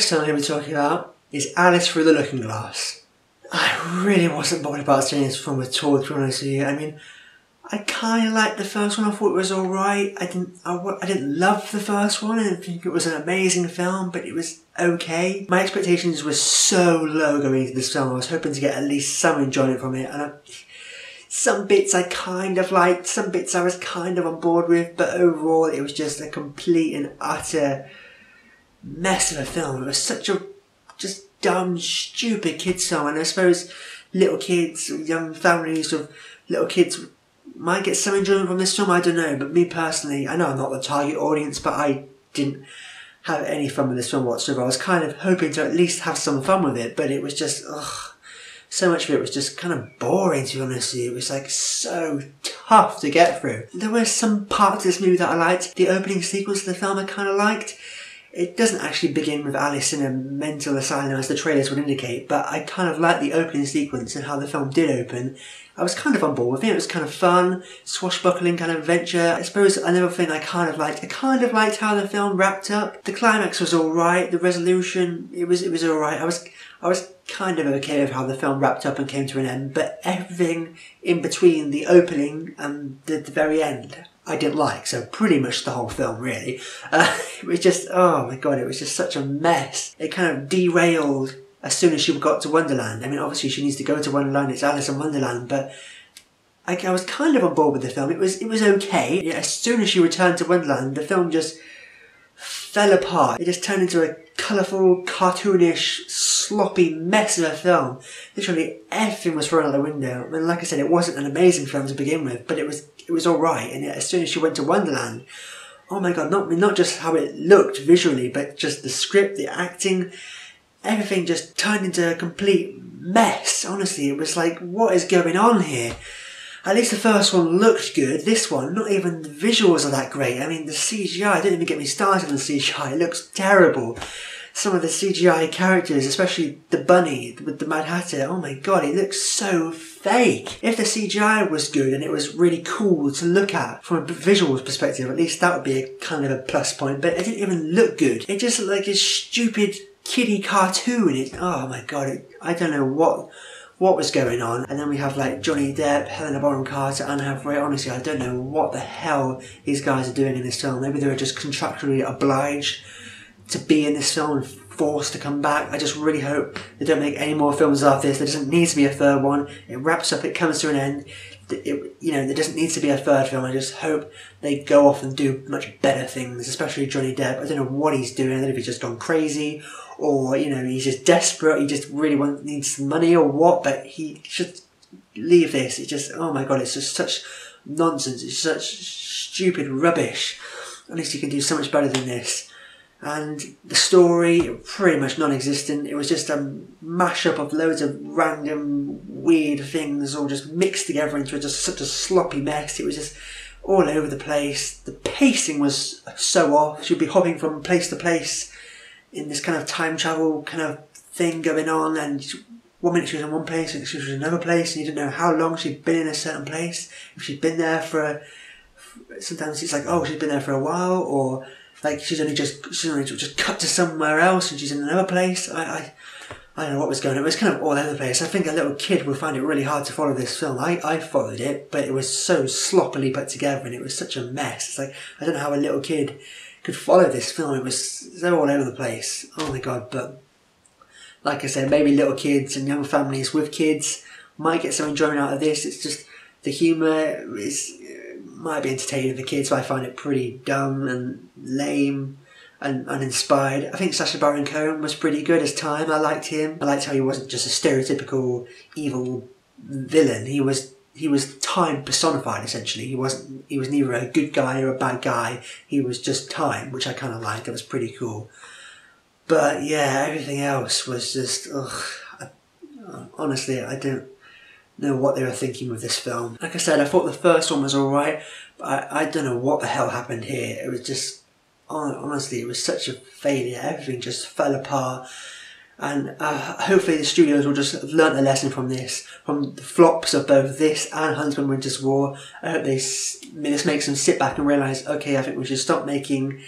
next film I'm going to be talking about is Alice Through the Looking Glass. I really wasn't bothered about seeing this film at all, to be honest with you. I mean, I kind of liked the first one. I thought it was alright. I didn't love the first one. I didn't think it was an amazing film, but it was okay. My expectations were so low going into this film. I was hoping to get at least some enjoyment from it, and some bits I kind of liked, some bits I was kind of on board with, but overall it was just a complete and utter mess of a film. It was such a just dumb, stupid kids film, and I suppose little kids, young families of little kids might get some enjoyment from this film, I don't know, but me personally, I know I'm not the target audience, but I didn't have any fun with this film whatsoever. I was kind of hoping to at least have some fun with it, but it was just, so much of it was just kind of boring, to be honest with you. It was like so tough to get through. There were some parts of this movie that I liked. The opening sequence of the film I kind of liked. It doesn't actually begin with Alice in a mental asylum as the trailers would indicate, but I kind of liked the opening sequence and how the film did open. I was kind of on board with it. It was kind of fun, swashbuckling kind of adventure. I suppose another thing I kind of liked how the film wrapped up. The climax was alright, the resolution, it was alright. I was kind of okay with how the film wrapped up and came to an end, but everything in between the opening and the very end I didn't like, so pretty much the whole film really. It was just, oh my god, it was just such a mess. It kind of derailed as soon as she got to Wonderland. I mean, obviously she needs to go to Wonderland, it's Alice in Wonderland, but I was kind of on board with the film. It was okay. Yeah, as soon as she returned to Wonderland, the film just fell apart. It just turned into a colourful, cartoonish, sloppy mess of a film. Literally everything was thrown out the window. I mean, like I said, it wasn't an amazing film to begin with, but it was alright. And as soon as she went to Wonderland, oh my god, not just how it looked visually, but just the script, the acting, everything just turned into a complete mess. Honestly, it was like, what is going on here? At least the first one looked good. This one, not even the visuals are that great. I mean, the CGI, don't even get me started on the CGI. It looks terrible. Some of the CGI characters, especially the bunny with the Mad Hatter, oh my god, it looks so fake. If the CGI was good and it was really cool to look at from a visual perspective, at least that would be a kind of a plus point, but it didn't even look good. It just looked like a stupid kiddie cartoon. Oh my god, I don't know what was going on. And then we have like Johnny Depp, Helena Bonham Carter, and Hathaway. Honestly, I don't know what the hell these guys are doing in this film. Maybe they were just contractually obliged to be in this film and forced to come back. I just really hope they don't make any more films after this. There doesn't need to be a third one. It wraps up, it comes to an end. There doesn't need to be a third film. I just hope they go off and do much better things, especially Johnny Depp. I don't know what he's doing. I don't know if he's just gone crazy or, he's just desperate. He just really needs some money or what, but he should leave this. It's just, oh my god, it's just such nonsense. It's such stupid rubbish. At least he can do so much better than this. And the story, pretty much non-existent. It was just a mashup of loads of random weird things all just mixed together into just such a sloppy mess. It was just all over the place. The pacing was so off. She'd be hopping from place to place in this kind of time travel kind of thing going on, and 1 minute she was in one place and she was in another place, and you didn't know how long she'd been in a certain place. If she'd been there sometimes it's like, oh, she's been there for a while, or like she's only just cut to somewhere else and she's in another place. I don't know what was going on. It was kind of all over the place. I think a little kid would find it really hard to follow this film. I followed it, but it was so sloppily put together and it was such a mess. It's like, I don't know how a little kid could follow this film. It was so all over the place. Oh my god, but like I said, maybe little kids and young families with kids might get some enjoyment out of this. It's just, the humour might be entertaining for kids, but I find it pretty dumb and lame and uninspired. I think Sacha Baron Cohen was pretty good as time. I liked him. I liked how he wasn't just a stereotypical evil villain. He was time personified, essentially. He was neither a good guy or a bad guy. He was just time, which I kind of liked. It was pretty cool. But yeah, everything else was just, honestly, I don't know what they were thinking with this film. Like I said, I thought the first one was alright, but I don't know what the hell happened here. It was just, honestly, it was such a failure. Everything just fell apart. And hopefully the studios will just have learnt a lesson from this, from the flops of both this and Huntsman Winter's War. I hope this makes them sit back and realise, okay, I think we should stop making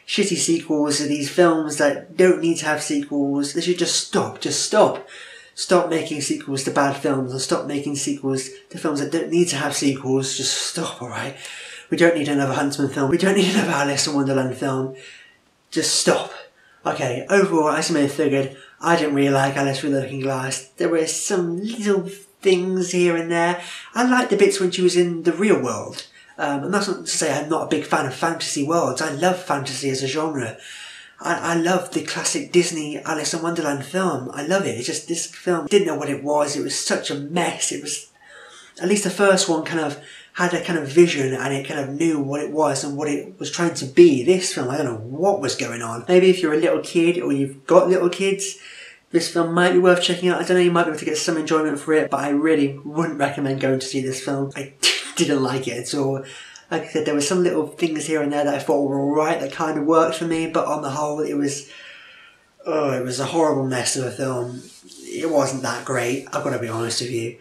shitty sequels to these films that don't need to have sequels. They should just stop. Just stop. Stop making sequels to bad films and stop making sequels to films that don't need to have sequels. Just stop, alright? We don't need another Huntsman film. We don't need another Alice in Wonderland film. Just stop. Okay, overall, as you may have figured, I didn't really like Alice Through the Looking Glass. There were some little things here and there. I liked the bits when she was in the real world. And that's not to say I'm not a big fan of fantasy worlds. I love fantasy as a genre. I love the classic Disney Alice in Wonderland film. I love it. It's just this film didn't know what it was. It was such a mess. It was, at least the first one kind of had a kind of vision and it kind of knew what it was and what it was trying to be. This film, I don't know what was going on. Maybe if you're a little kid or you've got little kids, this film might be worth checking out. I don't know, you might be able to get some enjoyment for it, but I really wouldn't recommend going to see this film. I didn't like it at all. Like I said, there were some little things here and there that I thought were alright, that kind of worked for me, but on the whole, it was a horrible mess of a film. It wasn't that great, I've got to be honest with you.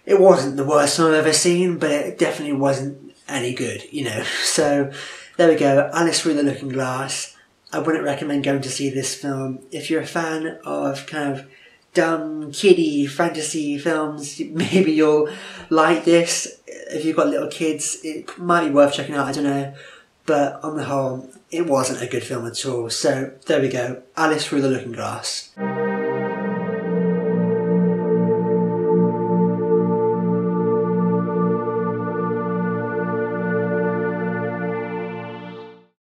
It wasn't the worst film I've ever seen, but it definitely wasn't any good, you know. So, there we go, Alice Through the Looking Glass. I wouldn't recommend going to see this film. If you're a fan of kind of dumb, kiddie, fantasy films, maybe you'll like this. If you've got little kids, it might be worth checking out, I don't know. But on the whole, it wasn't a good film at all. So, there we go. Alice Through the Looking Glass.